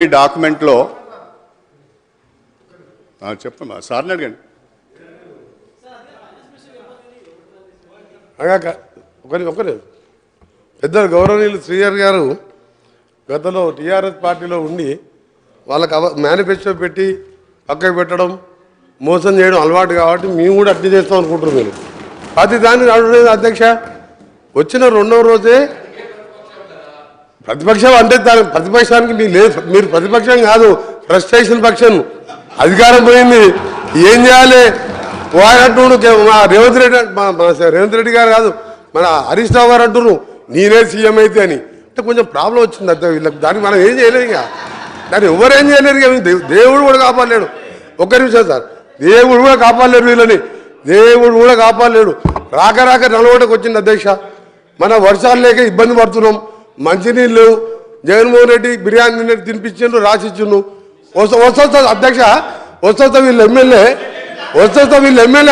ఈ డాక్యుమెంట్లో చెప్పమ్మా సార్ని అడగండి. ఒకరి పెద్దలు గౌరవనీయులు శ్రీహర్ గారు గతంలో టీఆర్ఎస్ పార్టీలో ఉండి వాళ్ళకి మేనిఫెస్టో పెట్టి పక్కకు పెట్టడం మోసం చేయడం అలవాటు కాబట్టి మేము కూడా అట్లా చేస్తాం అనుకుంటున్నాం. మీరు ప్రతి దానికి అడగలేదు అధ్యక్ష. వచ్చిన రెండవ రోజే ప్రతిపక్షం అంటే దాని ప్రతిపక్షానికి మీరు ప్రతిపక్షం కాదు, ఫ్రస్ట్రేషన్ పక్షం. అధికారం పోయింది, ఏం చేయాలి అంటున్నాడు. మా రేవంత్ రెడ్డి గారు కాదు, మన హరీష్ రావు గారు అంటున్నారు నేనే సీఎం అయితే అని. అంటే కొంచెం ప్రాబ్లం వచ్చింది అంతే వీళ్ళకి. దానికి మనం ఏం చేయలేదు, ఇక దాన్ని ఎవరేం చేయలేరు. ఇక దేవుడు కూడా కాపాడలేడు. ఒక్క నిమిషం సార్, దేవుడు కూడా కాపాడలేరు వీళ్ళని, దేవుడు కూడా కాపాడలేడు. రాక నలగొండకు వచ్చింది అధ్యక్ష. మన వర్షాలు లేక ఇబ్బంది పడుతున్నాం, మంచినీళ్ళు జగన్మోహన్ రెడ్డి బిర్యానీ తినిపించిండు, రాసిచ్చిండు. వస్తా అధ్యక్ష, వస్తా వీళ్ళు ఎమ్మెల్యే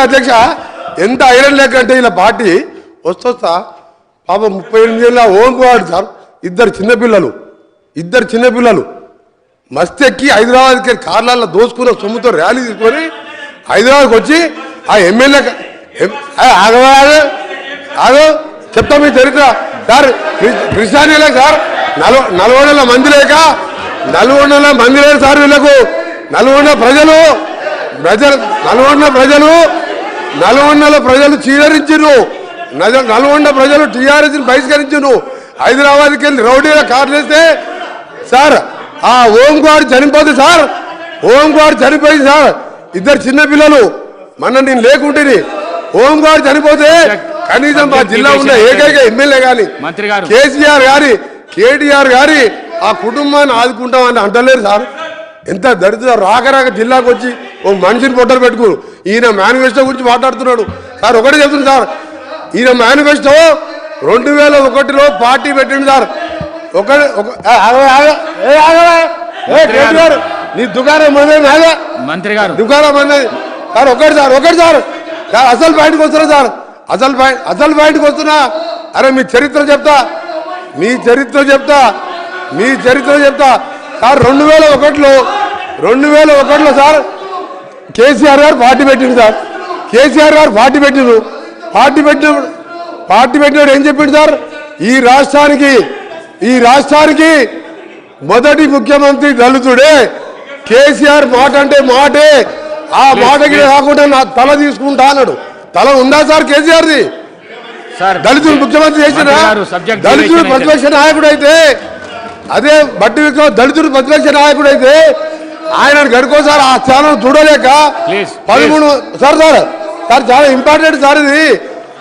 అధ్యక్ష. ఎంత ఐరన్ లేక అంటే వీళ్ళ పార్టీ వస్తా పాప 38 ఏళ్ళ ఓంకువాడు సార్. ఇద్దరు చిన్నపిల్లలు మస్తు ఎక్కి హైదరాబాద్కి కార్లలో దోసుకున్న సొమ్ముతో ర్యాలీ తీసుకొని హైదరాబాద్కి వచ్చి ఆ ఎమ్మెల్యే ఆగో చెప్తా మీ చరిత్ర సార్. కృష్ణానీలే సార్, 40 మంది లేక 40 మంది లేరు సార్ వీళ్ళకు. 40 ప్రజలు చీడరించారు, 40 ప్రజలు టీఆర్ఎస్ని బహిష్కరించారు. హైదరాబాద్కి వెళ్ళి రౌడీల కార్లు వేస్తే సార్ ఆ ఓంకువాడు చనిపోతే సార్, చనిపోయింది సార్. ఇద్దరు చిన్నపిల్లలు మన నేను లేకుంటే ఓంకువాడు చనిపోతే కనీసం మా జిల్లా ఉన్న ఏకైక ఎమ్మెల్యే కానీ కేటీఆర్ గారి ఆ కుటుంబాన్ని ఆదుకుంటామని అంటలేరు సార్. ఎంత దరిద్ర రాక జిల్లాకు వచ్చి ఓ మనిషిని పొట్టలు పెట్టుకుని ఈయన మేనిఫెస్టో గురించి మాట్లాడుతున్నాడు సార్. ఒకటే చెప్తుంది సార్, ఈయన మేనిఫెస్టో 2001లో పార్టీ పెట్టింది సార్. నీ దుకాణం మంత్రి గారు దుకాణం సార్. ఒకటి సార్ అసలు పాయింట్కి వస్తున్నా సార్, అసలు పాయింట్కి వస్తున్నా. అరే మీ చరిత్ర చెప్తా సార్. 2001లో సార్ కేసీఆర్ గారు పార్టీ పెట్టిండు సార్. పార్టీ పెట్టినప్పుడు ఏం చెప్పిండు సార్, ఈ రాష్ట్రానికి మొదటి ముఖ్యమంత్రి దళితుడే. కేసీఆర్ మాట అంటే మాటే, ఆ మాటకి కాకుండా నా తల తీసుకుంటా అన్నాడు. తల ఉందా సార్ కేసీఆర్ది? దళితుడు ముఖ్యమంత్రి చేసిన దళితుడు ప్రతిపక్ష నాయకుడు అయితే, అదే బట్టి విక్రమ్ దళితుడు ప్రతిపక్ష నాయకుడు అయితే ఆయన గడుకోసారి ఆ స్థానం చూడలేక 13 సార్ చాలా ఇంపార్టెంట్ సార్, ఇది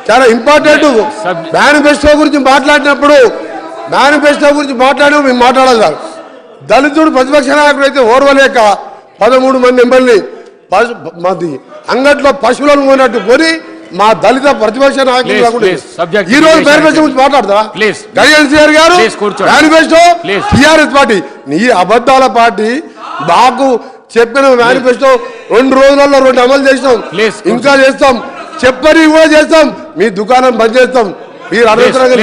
చాలా ఇంపార్టెంట్. మేనిఫెస్టో గురించి మాట్లాడినప్పుడు మేము మాట్లాడాలి సార్. దళితుడు ప్రతిపక్ష నాయకుడు అయితే ఓర్వలేక 13 మంది ఎమ్మెల్యే మాది అంగట్లో పశువులను పోయినట్టు కొని మా దళిత ప్రతిపక్ష నాయకులు ఈ రోజు మేనిఫెస్టో గురించి మాట్లాడతా కేసీఆర్ గారు. మేనిఫెస్టో టీఆర్ఎస్ పార్టీ నీ అబద్ధాల పార్టీ. మాకు చెప్పిన మేనిఫెస్టో 2 రోజులలో 2 అమలు చేసినాం, ఇంకా చేస్తాం, చెప్పని కూడా చేస్తాం. మీ దుకాణం బంద్ చేస్తాం. మీరు అనవసరంగా